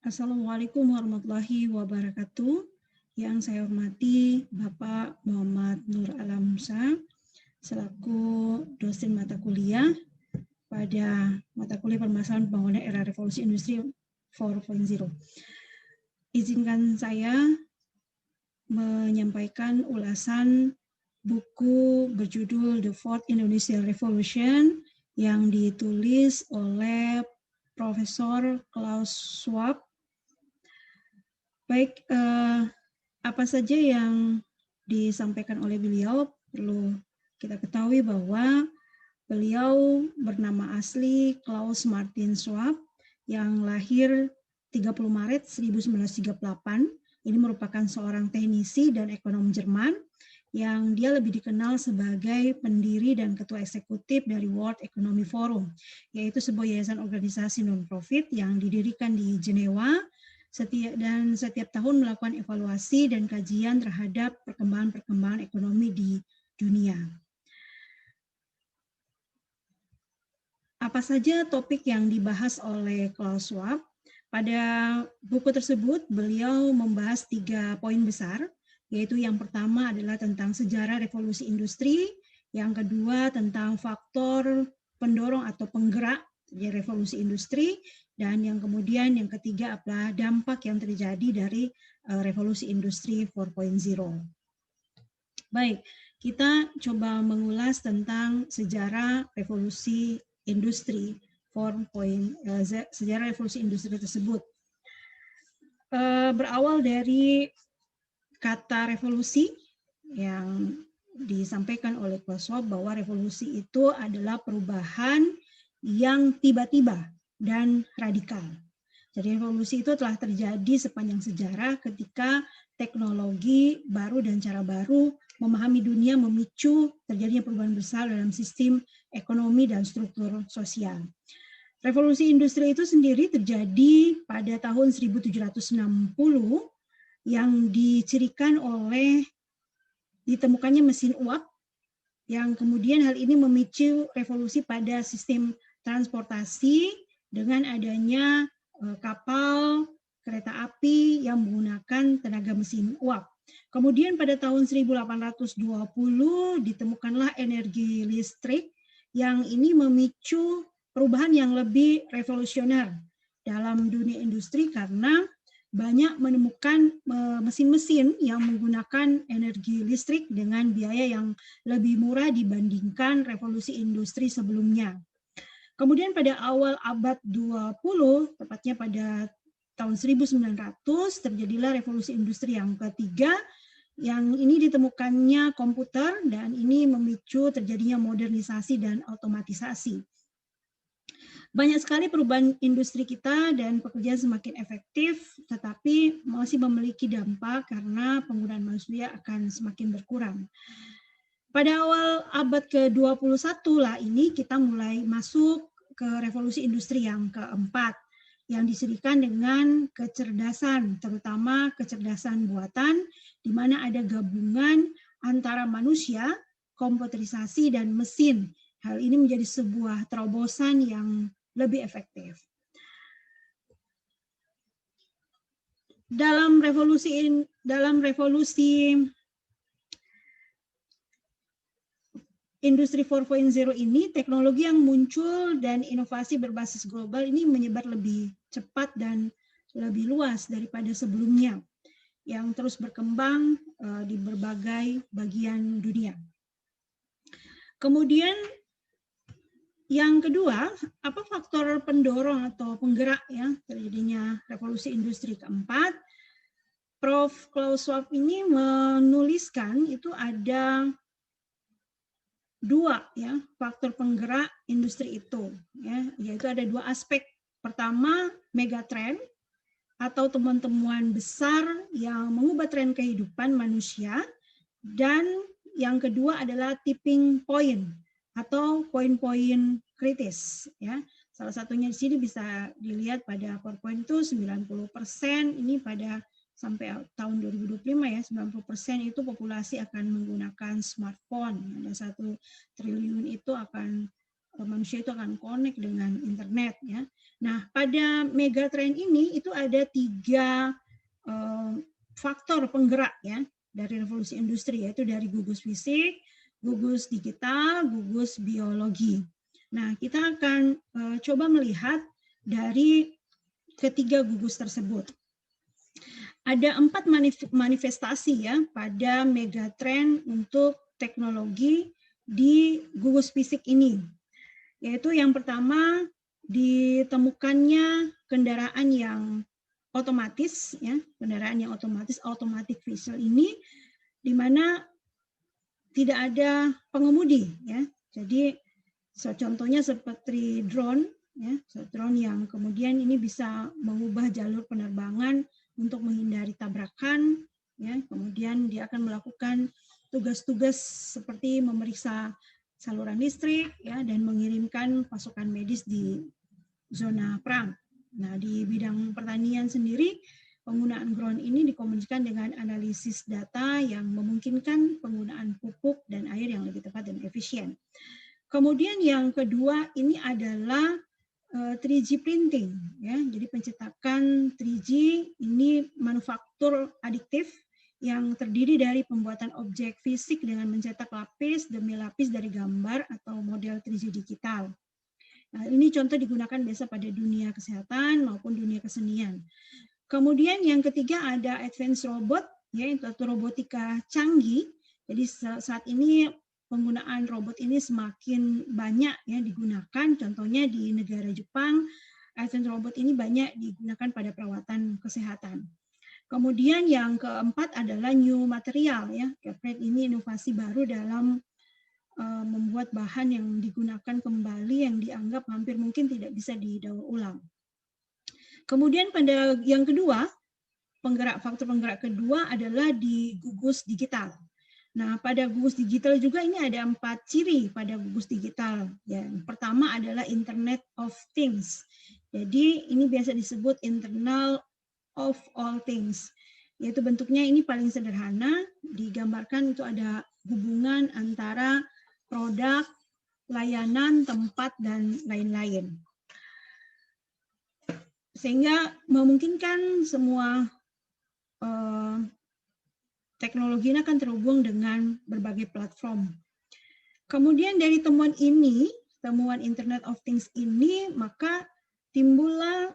Assalamualaikum warahmatullahi wabarakatuh. Yang saya hormati Bapak Muhammad Nur Alamsa selaku dosen mata kuliah pada mata kuliah permasalahan pembangunan era revolusi industri 4.0. Izinkan saya menyampaikan ulasan buku berjudul The Fourth Industrial Revolution yang ditulis oleh Profesor Klaus Schwab. Baik, apa saja yang disampaikan oleh beliau perlu kita ketahui bahwa beliau bernama asli Klaus Martin Schwab yang lahir 30 Maret 1938. Ini merupakan seorang teknisi dan ekonom Jerman yang dia lebih dikenal sebagai pendiri dan ketua eksekutif dari World Economic Forum, yaitu sebuah yayasan organisasi non-profit yang didirikan di Jenewa setiap tahun melakukan evaluasi dan kajian terhadap perkembangan ekonomi di dunia. Apa saja topik yang dibahas oleh Klaus Schwab? Pada buku tersebut, beliau membahas 3 poin besar, yaitu yang pertama adalah tentang sejarah revolusi industri, yang kedua tentang faktor pendorong atau penggerak revolusi industri, dan yang kemudian yang ketiga adalah dampak yang terjadi dari revolusi industri 4.0. Baik, kita coba mengulas tentang sejarah revolusi industri 4.0, sejarah revolusi industri tersebut. Berawal dari kata revolusi yang disampaikan oleh Klaus Schwab bahwa revolusi itu adalah perubahan yang tiba-tiba dan radikal. Jadi revolusi itu telah terjadi sepanjang sejarah ketika teknologi baru dan cara baru memahami dunia memicu terjadinya perubahan besar dalam sistem ekonomi dan struktur sosial. Revolusi industri itu sendiri terjadi pada tahun 1760 yang dicirikan oleh ditemukannya mesin uap yang kemudian hal ini memicu revolusi pada sistem transportasi dengan adanya kapal, kereta api yang menggunakan tenaga mesin uap. Kemudian pada tahun 1820 ditemukanlah energi listrik yang ini memicu perubahan yang lebih revolusioner dalam dunia industri karena banyak menemukan mesin-mesin yang menggunakan energi listrik dengan biaya yang lebih murah dibandingkan revolusi industri sebelumnya. Kemudian pada awal abad 20, tepatnya pada tahun 1900, terjadilah revolusi industri yang ketiga, yang ini ditemukannya komputer dan ini memicu terjadinya modernisasi dan otomatisasi. Banyak sekali perubahan industri kita dan pekerjaan semakin efektif, tetapi masih memiliki dampak karena penggunaan manusia akan semakin berkurang. Pada awal abad ke-21 lah ini kita mulai masuk ke revolusi industri yang keempat, yang disirikan dengan kecerdasan, terutama kecerdasan buatan, di mana ada gabungan antara manusia, komputerisasi, dan mesin. Hal ini menjadi sebuah terobosan yang lebih efektif. Dalam revolusi Industri 4.0 ini, teknologi yang muncul dan inovasi berbasis global ini menyebar lebih cepat dan lebih luas daripada sebelumnya, yang terus berkembang di berbagai bagian dunia. Kemudian yang kedua, apa faktor pendorong atau penggerak ya terjadinya revolusi industri keempat? Prof. Klaus Schwab ini menuliskan itu ada dua ya faktor penggerak industri itu, ya, yaitu ada dua aspek. Pertama, megatrend atau temuan-temuan besar yang mengubah tren kehidupan manusia, dan yang kedua adalah tipping point atau poin-poin kritis ya. Salah satunya di sini bisa dilihat pada PowerPoint itu 90% ini pada sampai tahun 2025 ya, 90% itu populasi akan menggunakan smartphone. Ada 1 triliun itu akan manusia itu akan connect dengan internet ya. Nah, pada megatrend ini itu ada 3 faktor penggerak ya dari revolusi industri, yaitu dari gugus fisik, gugus digital, gugus biologi. Nah, kita akan coba melihat dari ketiga gugus tersebut. Ada 4 manifestasi ya pada megatrend untuk teknologi di gugus fisik ini. Yaitu yang pertama, ditemukannya kendaraan yang otomatis ya, kendaraan yang otomatis, automatic vehicle ini, di mana tidak ada pengemudi ya. Jadi contohnya seperti drone ya, drone yang kemudian ini bisa mengubah jalur penerbangan untuk menghindari tabrakan ya. Kemudian dia akan melakukan tugas-tugas seperti memeriksa saluran listrik ya, dan mengirimkan pasukan medis di zona perang. Nah, di bidang pertanian sendiri, penggunaan drone ini dikombinasikan dengan analisis data yang memungkinkan penggunaan pupuk dan air yang lebih tepat dan efisien. Kemudian yang kedua ini adalah 3G printing ya. Jadi pencetakan 3G ini manufaktur adiktif yang terdiri dari pembuatan objek fisik dengan mencetak lapis demi lapis dari gambar atau model 3G digital. Nah, ini contoh digunakan biasa pada dunia kesehatan maupun dunia kesenian. Kemudian yang ketiga ada advanced robot, yaitu robotika canggih. Jadi saat ini penggunaan robot ini semakin banyak ya digunakan. Contohnya di negara Jepang, advanced robot ini banyak digunakan pada perawatan kesehatan. Kemudian yang keempat adalah new material ya. Kepret ini inovasi baru dalam membuat bahan yang digunakan kembali yang dianggap hampir mungkin tidak bisa didaur ulang. Kemudian pada yang kedua, faktor penggerak kedua adalah di gugus digital. Nah, pada gugus digital juga ini ada 4 ciri pada gugus digital. Yang pertama adalah Internet of Things. Jadi ini biasa disebut Internet of all things, yaitu bentuknya ini paling sederhana, digambarkan itu ada hubungan antara produk, layanan, tempat, dan lain-lain. Sehingga memungkinkan semua teknologi ini akan terhubung dengan berbagai platform. Kemudian dari temuan ini, temuan Internet of Things ini, maka timbullah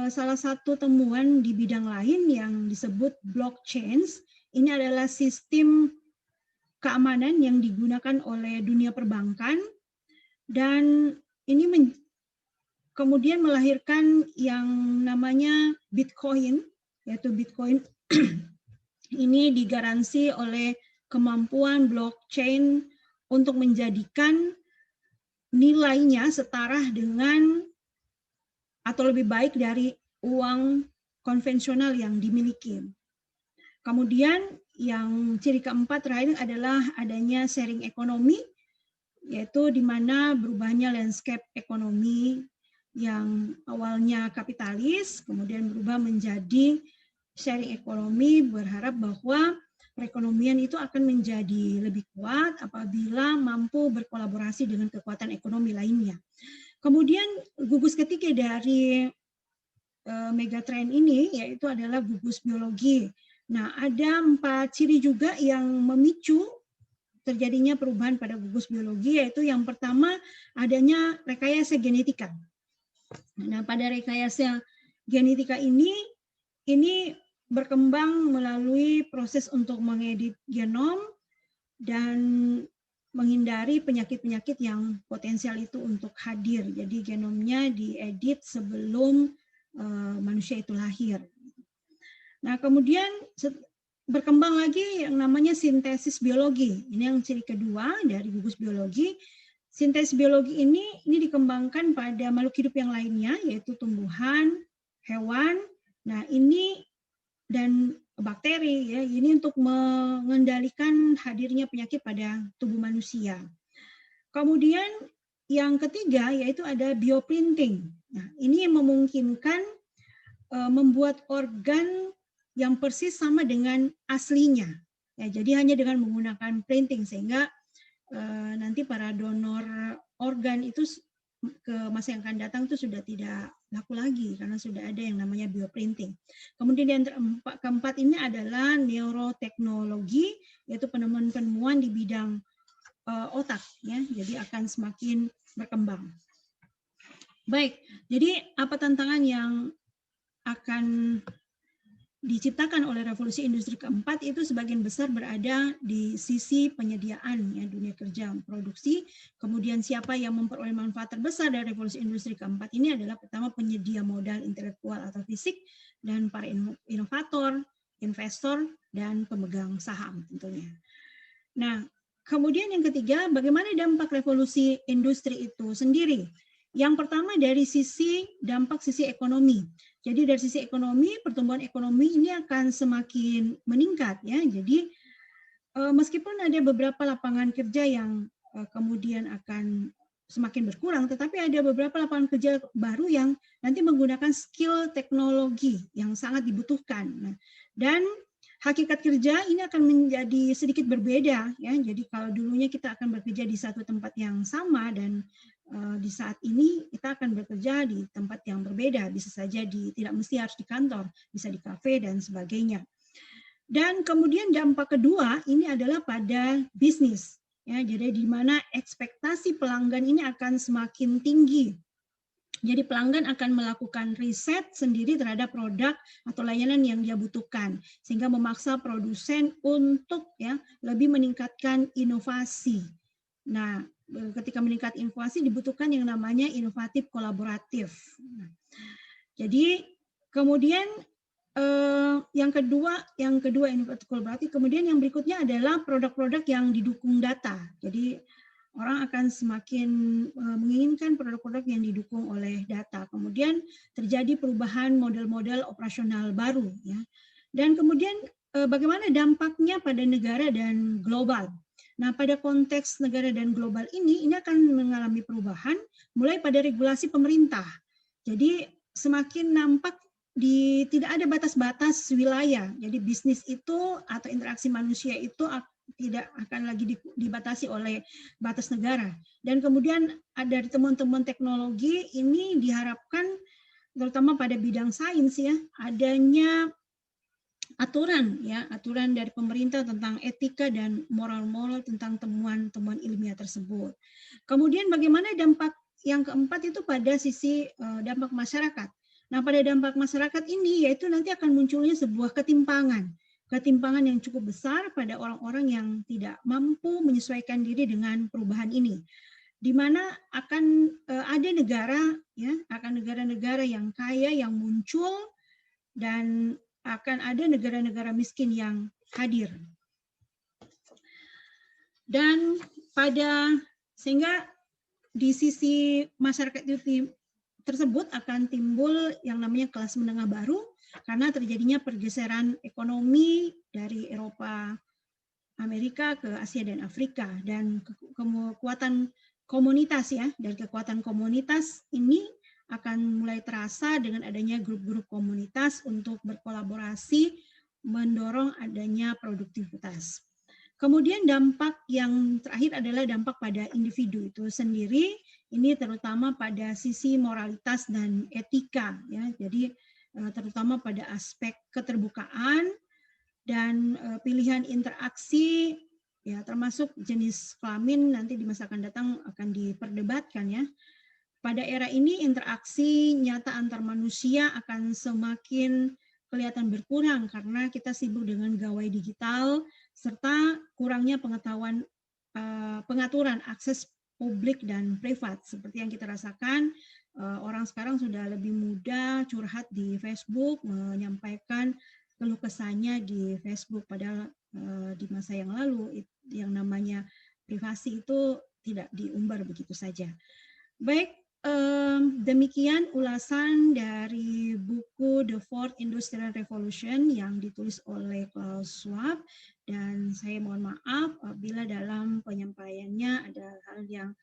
salah satu temuan di bidang lain yang disebut blockchain. Ini adalah sistem keamanan yang digunakan oleh dunia perbankan, dan ini kemudian melahirkan yang namanya Bitcoin, yaitu Bitcoin ini digaransi oleh kemampuan blockchain untuk menjadikan nilainya setara dengan atau lebih baik dari uang konvensional yang dimiliki. Kemudian yang ciri keempat terakhir adalah adanya sharing ekonomi, yaitu di mana berubahnya landscape ekonomi yang awalnya kapitalis, kemudian berubah menjadi sharing ekonomi, berharap bahwa perekonomian itu akan menjadi lebih kuat apabila mampu berkolaborasi dengan kekuatan ekonomi lainnya. Kemudian gugus ketiga dari megatrend ini yaitu adalah gugus biologi. Nah, ada 4 ciri juga yang memicu terjadinya perubahan pada gugus biologi, yaitu yang pertama adanya rekayasa genetika. Nah, pada rekayasa genetika ini berkembang melalui proses untuk mengedit genom dan menghindari penyakit-penyakit yang potensial itu untuk hadir. Jadi genomnya diedit sebelum manusia itu lahir. Nah, kemudian berkembang lagi yang namanya sintesis biologi. Ini yang ciri kedua dari gugus biologi. Sintesis biologi ini dikembangkan pada makhluk hidup yang lainnya, yaitu tumbuhan, hewan. Nah, ini dan bakteri ya, ini untuk mengendalikan hadirnya penyakit pada tubuh manusia. Kemudian yang ketiga yaitu ada bioprinting. Nah, ini memungkinkan membuat organ yang persis sama dengan aslinya. Ya, jadi hanya dengan menggunakan printing sehingga nanti para donor organ itu ke masa yang akan datang itu sudah tidak laku lagi karena sudah ada yang namanya bioprinting. Kemudian yang keempat ini adalah neuroteknologi, yaitu penemuan-penemuan di bidang otak, ya, jadi akan semakin berkembang. Baik, jadi apa tantangan yang akan diciptakan oleh revolusi industri keempat itu sebagian besar berada di sisi penyediaan, ya, dunia kerja, produksi. Kemudian siapa yang memperoleh manfaat terbesar dari revolusi industri keempat ini adalah pertama penyedia modal intelektual atau fisik dan para inovator, investor, dan pemegang saham tentunya. Nah, kemudian yang ketiga, bagaimana dampak revolusi industri itu sendiri? Yang pertama dari sisi dampak sisi ekonomi. Jadi dari sisi ekonomi, pertumbuhan ekonomi ini akan semakin meningkat, ya. Jadi meskipun ada beberapa lapangan kerja yang kemudian akan semakin berkurang, tetapi ada beberapa lapangan kerja baru yang nanti menggunakan skill teknologi yang sangat dibutuhkan. Nah, dan hakikat kerja ini akan menjadi sedikit berbeda, ya. Jadi kalau dulunya kita akan bekerja di satu tempat yang sama dan di saat ini kita akan bekerja di tempat yang berbeda, bisa saja tidak mesti harus di kantor, bisa di kafe dan sebagainya. Dan kemudian dampak kedua ini adalah pada bisnis, ya. Jadi di mana ekspektasi pelanggan ini akan semakin tinggi. Jadi pelanggan akan melakukan riset sendiri terhadap produk atau layanan yang dia butuhkan, sehingga memaksa produsen untuk, ya, lebih meningkatkan inovasi. Nah, ketika meningkat inovasi dibutuhkan yang namanya inovatif kolaboratif. Jadi kemudian yang kedua inovatif kolaboratif. Kemudian yang berikutnya adalah produk-produk yang didukung data. Jadi orang akan semakin menginginkan produk-produk yang didukung oleh data. Kemudian terjadi perubahan model-model operasional baru, ya. Dan kemudian bagaimana dampaknya pada negara dan global. Nah, pada konteks negara dan global ini akan mengalami perubahan mulai pada regulasi pemerintah. Jadi semakin nampak tidak ada batas-batas wilayah. Jadi bisnis itu atau interaksi manusia itu tidak akan lagi dibatasi oleh batas negara. Dan kemudian ada temuan-temuan teknologi ini diharapkan terutama pada bidang sains, ya, adanya aturan, ya, aturan dari pemerintah tentang etika dan moral-moral tentang temuan-temuan ilmiah tersebut. Kemudian bagaimana dampak yang keempat itu pada sisi dampak masyarakat. Nah, pada dampak masyarakat ini yaitu nanti akan munculnya sebuah ketimpangan yang cukup besar pada orang-orang yang tidak mampu menyesuaikan diri dengan perubahan ini, di mana akan ada negara, ya, akan negara-negara yang kaya yang muncul dan akan ada negara-negara miskin yang hadir. Dan sehingga di sisi masyarakat itu tersebut akan timbul yang namanya kelas menengah baru karena terjadinya pergeseran ekonomi dari Eropa, Amerika ke Asia dan Afrika, dan kekuatan komunitas, ya, dari kekuatan komunitas ini akan mulai terasa dengan adanya grup-grup komunitas untuk berkolaborasi mendorong adanya produktivitas. Kemudian dampak yang terakhir adalah dampak pada individu itu sendiri, ini terutama pada sisi moralitas dan etika, ya. Jadi terutama pada aspek keterbukaan dan pilihan interaksi, ya, termasuk jenis kelamin nanti di masa akan datang akan diperdebatkan, ya. Pada era ini interaksi nyata antar manusia akan semakin kelihatan berkurang karena kita sibuk dengan gawai digital serta kurangnya pengaturan akses publik dan privat seperti yang kita rasakan. Orang sekarang sudah lebih mudah curhat di Facebook, menyampaikan keluh kesahnya di Facebook, padahal di masa yang lalu yang namanya privasi itu tidak diumbar begitu saja. Baik, demikian ulasan dari buku The Fourth Industrial Revolution yang ditulis oleh Klaus Schwab, dan saya mohon maaf apabila dalam penyampaiannya ada hal yang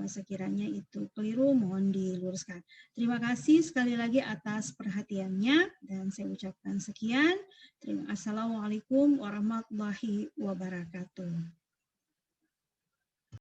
sekiranya itu keliru, mohon diluruskan. Terima kasih sekali lagi atas perhatiannya dan saya ucapkan sekian. Assalamualaikum warahmatullahi wabarakatuh.